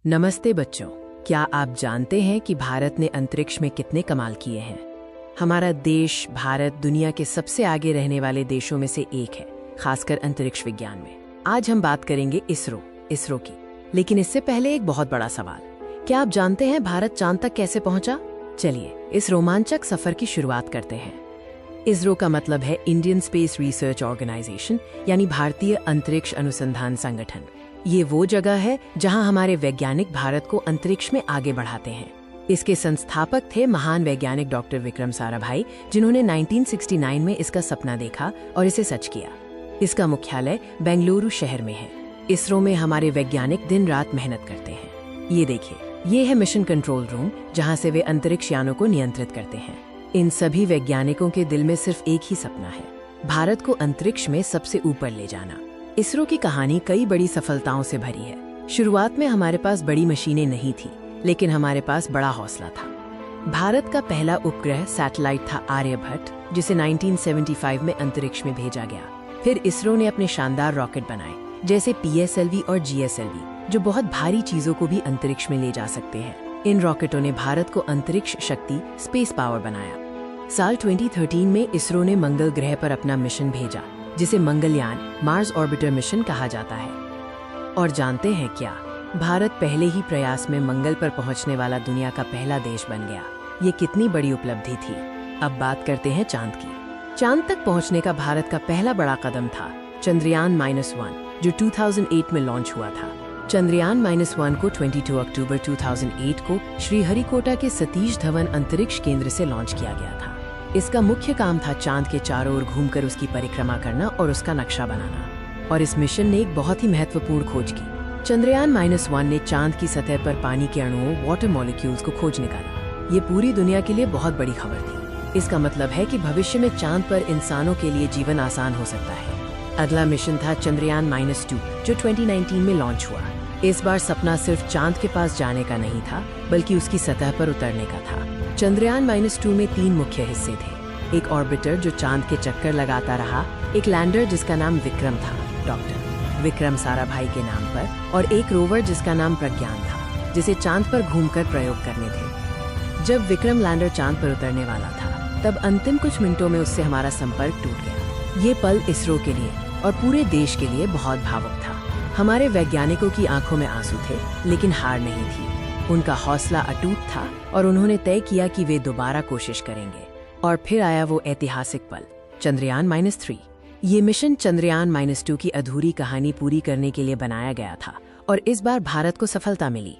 नमस्ते बच्चों, क्या आप जानते हैं कि भारत ने अंतरिक्ष में कितने कमाल किए हैं। हमारा देश भारत दुनिया के सबसे आगे रहने वाले देशों में से एक है, खासकर अंतरिक्ष विज्ञान में। आज हम बात करेंगे इसरो की। लेकिन इससे पहले एक बहुत बड़ा सवाल, क्या आप जानते हैं भारत चांद तक कैसे पहुंचा? चलिए इस रोमांचक सफर की शुरुआत करते हैं। इसरो का मतलब है इंडियन स्पेस रिसर्च ऑर्गेनाइजेशन, यानी भारतीय अंतरिक्ष अनुसंधान संगठन। ये वो जगह है जहां हमारे वैज्ञानिक भारत को अंतरिक्ष में आगे बढ़ाते हैं। इसके संस्थापक थे महान वैज्ञानिक डॉक्टर विक्रम साराभाई, जिन्होंने 1969 में इसका सपना देखा और इसे सच किया। इसका मुख्यालय बेंगलुरु शहर में है। इसरो में हमारे वैज्ञानिक दिन रात मेहनत करते हैं। ये देखिए, ये है मिशन कंट्रोल रूम, जहां से वे अंतरिक्ष यानों को नियंत्रित करते हैं। इन सभी वैज्ञानिकों के दिल में सिर्फ एक ही सपना है, भारत को अंतरिक्ष में सबसे ऊपर ले जाना। इसरो की कहानी कई बड़ी सफलताओं से भरी है। शुरुआत में हमारे पास बड़ी मशीनें नहीं थी, लेकिन हमारे पास बड़ा हौसला था। भारत का पहला उपग्रह सैटेलाइट था आर्यभट्ट, जिसे 1975 में अंतरिक्ष में भेजा गया। फिर इसरो ने अपने शानदार रॉकेट बनाए, जैसे PSLV और GSLV, जो बहुत भारी चीजों को भी अंतरिक्ष में ले जा सकते हैं। इन रॉकेटों ने भारत को अंतरिक्ष शक्ति, स्पेस पावर बनाया। साल 2013 में इसरो ने मंगल ग्रह पर अपना मिशन भेजा, जिसे मंगलयान मार्स ऑर्बिटर मिशन कहा जाता है। और जानते हैं क्या, भारत पहले ही प्रयास में मंगल पर पहुंचने वाला दुनिया का पहला देश बन गया। ये कितनी बड़ी उपलब्धि थी। अब बात करते हैं चांद की। चांद तक पहुंचने का भारत का पहला बड़ा कदम था चंद्रयान-1, जो 2008 में लॉन्च हुआ था। चंद्रयान-1 को 22 अक्टूबर 2008 को श्रीहरिकोटा के सतीश धवन अंतरिक्ष केंद्र से लॉन्च किया गया था। इसका मुख्य काम था चांद के चारों ओर घूमकर उसकी परिक्रमा करना और उसका नक्शा बनाना। और इस मिशन ने एक बहुत ही महत्वपूर्ण खोज की। चंद्रयान-1 ने चांद की सतह पर पानी के अणुओं, वाटर मॉलिक्यूल्स को खोज निकाला। ये पूरी दुनिया के लिए बहुत बड़ी खबर थी। इसका मतलब है कि भविष्य में चांद पर इंसानों के लिए जीवन आसान हो सकता है। अगला मिशन था चंद्रयान-2, जो 2019 में लॉन्च हुआ। इस बार सपना सिर्फ चांद के पास जाने का नहीं था, बल्कि उसकी सतह पर उतरने का था। चंद्रयान-2 में 3 मुख्य हिस्से थे। एक ऑर्बिटर जो चांद के चक्कर लगाता रहा, एक लैंडर जिसका नाम विक्रम था, डॉक्टर विक्रम साराभाई के नाम पर, और एक रोवर जिसका नाम प्रज्ञान था, जिसे चांद पर घूमकर प्रयोग करने थे। जब विक्रम लैंडर चांद पर उतरने वाला था, तब अंतिम कुछ मिनटों में उससे हमारा संपर्क टूट गया। ये पल इसरो के लिए और पूरे देश के लिए बहुत भावुक था। हमारे वैज्ञानिकों की आंखों में आंसू थे, लेकिन हार नहीं थी। उनका हौसला अटूट था और उन्होंने तय किया कि वे दोबारा कोशिश करेंगे। और फिर आया वो ऐतिहासिक पल, चंद्रयान-3। ये मिशन चंद्रयान-2 की अधूरी कहानी पूरी करने के लिए बनाया गया था, और इस बार भारत को सफलता मिली।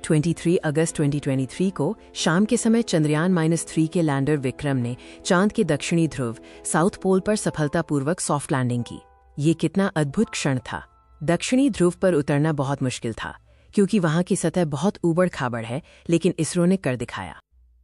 23 अगस्त 2023 को शाम के समय चंद्रयान-3 के लैंडर विक्रम ने चांद के दक्षिणी ध्रुव, साउथ पोल पर सफलतापूर्वक सॉफ्ट लैंडिंग की। ये कितना अद्भुत क्षण था। दक्षिणी ध्रुव पर उतरना बहुत मुश्किल था, क्योंकि वहां की सतह बहुत ऊबड़ खाबड़ है, लेकिन इसरो ने कर दिखाया।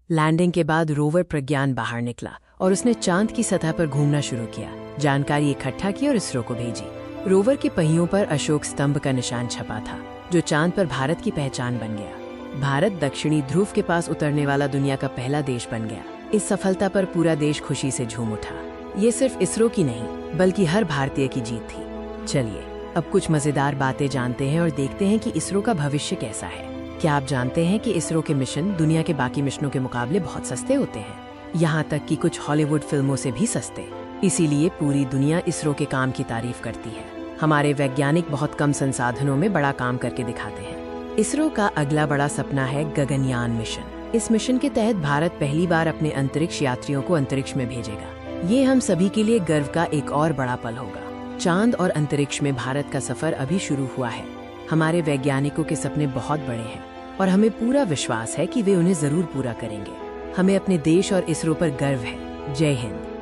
लैंडिंग के बाद रोवर प्रज्ञान बाहर निकला और उसने चांद की सतह पर घूमना शुरू किया, जानकारी इकट्ठा की और इसरो को भेजी। रोवर के पहियों पर अशोक स्तंभ का निशान छपा था, जो चांद पर भारत की पहचान बन गया। भारत दक्षिणी ध्रुव के पास उतरने वाला दुनिया का पहला देश बन गया। इस सफलता पर पूरा देश खुशी से झूम उठा। ये सिर्फ इसरो की नहीं, बल्कि हर भारतीय की जीत थी। चलिए अब कुछ मजेदार बातें जानते हैं और देखते हैं कि इसरो का भविष्य कैसा है। क्या आप जानते हैं कि इसरो के मिशन दुनिया के बाकी मिशनों के मुकाबले बहुत सस्ते होते हैं, यहाँ तक कि कुछ हॉलीवुड फिल्मों से भी सस्ते। इसीलिए पूरी दुनिया इसरो के काम की तारीफ करती है। हमारे वैज्ञानिक बहुत कम संसाधनों में बड़ा काम करके दिखाते हैं। इसरो का अगला बड़ा सपना है गगनयान मिशन। इस मिशन के तहत भारत पहली बार अपने अंतरिक्ष यात्रियों को अंतरिक्ष में भेजेगा। ये हम सभी के लिए गर्व का एक और बड़ा पल होगा। चांद और अंतरिक्ष में भारत का सफर अभी शुरू हुआ है। हमारे वैज्ञानिकों के सपने बहुत बड़े हैं और हमें पूरा विश्वास है कि वे उन्हें जरूर पूरा करेंगे। हमें अपने देश और इसरो पर गर्व है। जय हिंद।